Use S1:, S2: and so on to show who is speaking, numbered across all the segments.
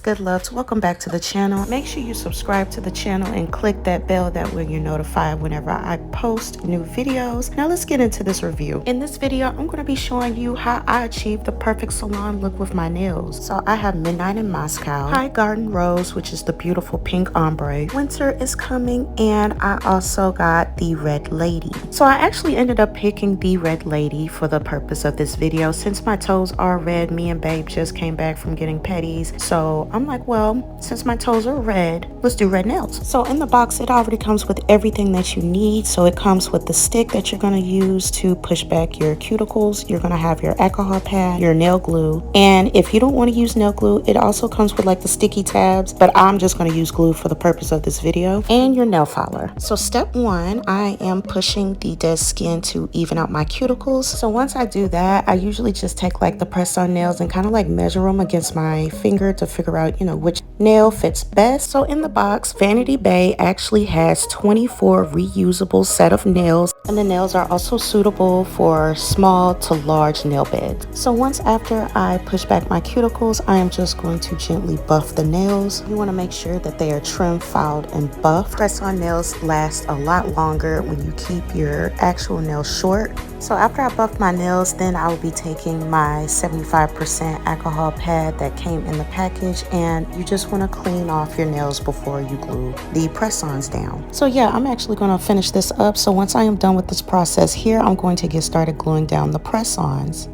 S1: good loves, welcome back to the channel. Make sure you subscribe to the channel and click that bell, that way you're notified whenever I post new videos. Now let's get into this review. In this video, I'm going to be showing you how I achieved the perfect salon look with my nails. So I have Midnight in Moscow, High Garden Rose, which is the beautiful pink ombre, Winter is coming, and I also got the Red Lady. So I actually ended up picking the Red Lady for the purpose of this video. Since my toes are red, me and Babe just came back from getting petties, so I'm like, well, since my toes are red, let's do red nails. So in the box, it already comes with everything that you need. So it comes with the stick that you're going to use to push back your cuticles. You're going to have your alcohol pad, your nail glue, and if you don't want to use nail glue, it also comes with like the sticky tabs, but I'm just going to use glue for the purpose of this video, and your nail filer. So step one, I am pushing the dead skin to even out my cuticles. So once I do that, I usually just take like the press-on nails and kind of like measure them against my finger to figure out, you know, which nail fits best. So in the box, Vanity BAE actually has 24 reusable set of nails, and the nails are also suitable for small to large nail beds. So once after I push back my cuticles, I am just going to gently buff the nails. You want to make sure that they are trim, filed, and buffed. Press-on nails last a lot longer when you keep your actual nails short. So after I buff my nails, then I will be taking my 75% alcohol pad that came in the package, and you just want to clean off your nails before you glue the press-ons down. So yeah, I'm actually going to finish this up. So once I am done with this process here, I'm going to get started gluing down the press-ons.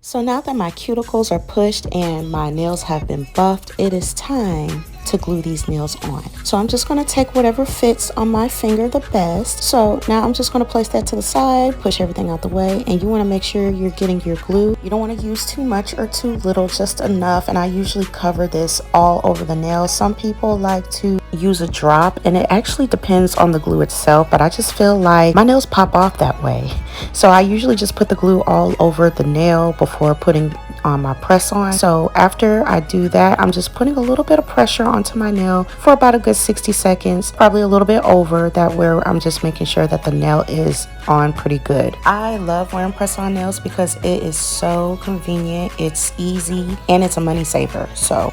S1: So now that my cuticles are pushed and my nails have been buffed, it is time to glue these nails on. So I'm just going to take whatever fits on my finger the best. So now I'm just going to place that to the side, push everything out the way, and you want to make sure you're getting your glue. You don't want to use too much or too little, just enough. And I usually cover this all over the nails. Some people like to use a drop, and it actually depends on the glue itself, but I just feel like my nails pop off that way. So I usually just put the glue all over the nail before putting on my press on. So after I do that, I'm just putting a little bit of pressure onto my nail for about a good 60 seconds, probably a little bit over that, where I'm just making sure that the nail is on pretty good. I love wearing press on nails because it is so convenient, it's easy, and it's a money saver. So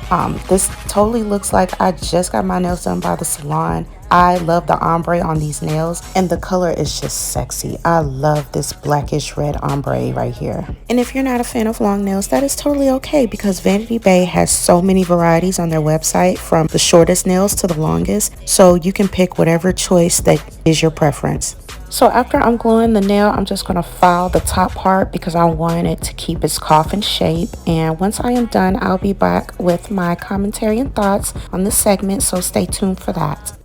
S1: this totally looks like I just got my nails done by the salon. I love the ombre on these nails, and the color is just sexy. I love this blackish red ombre right here. And if you're not a fan of long nails, that is totally okay, because Vanity BAE has so many varieties on their website, from the shortest nails to the longest, so you can pick whatever choice that is your preference. So after I'm gluing the nail, I'm just going to file the top part because I want it to keep its coffin shape. And once I am done, I'll be back with my commentary and thoughts on this segment, so stay tuned for that.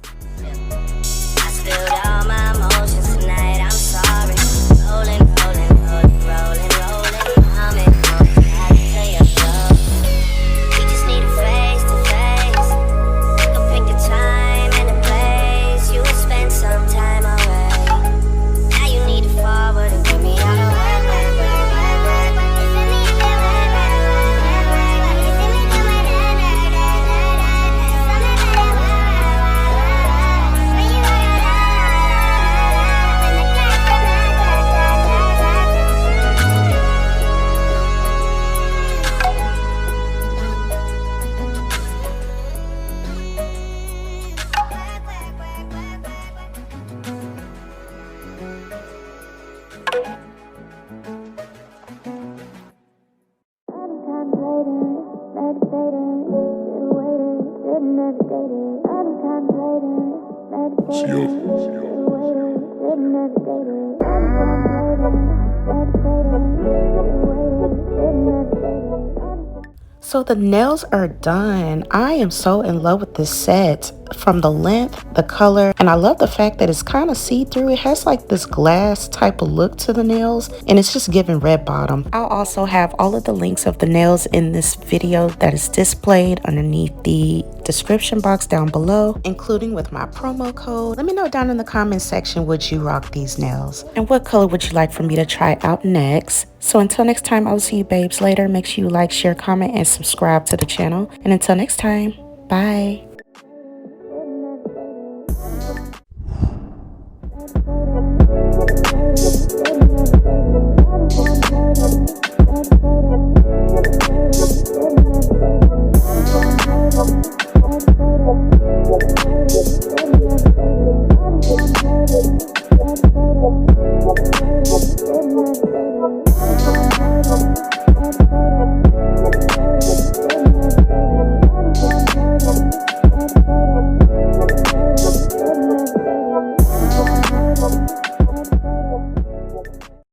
S1: So the nails are done. I am so in love with this set, from the length, the color, and I love the fact that it's kind of see-through. It has like this glass type of look to the nails, and it's just giving red bottom. I'll also have all of the links of the nails in this video that is displayed underneath the description box down below, including with my promo code. Let me know down in the comment section, would you rock these nails? And what color would you like for me to try out next? So until next time, I'll see you babes later. Make sure you like, share, comment, and subscribe to the channel. And until next time, bye.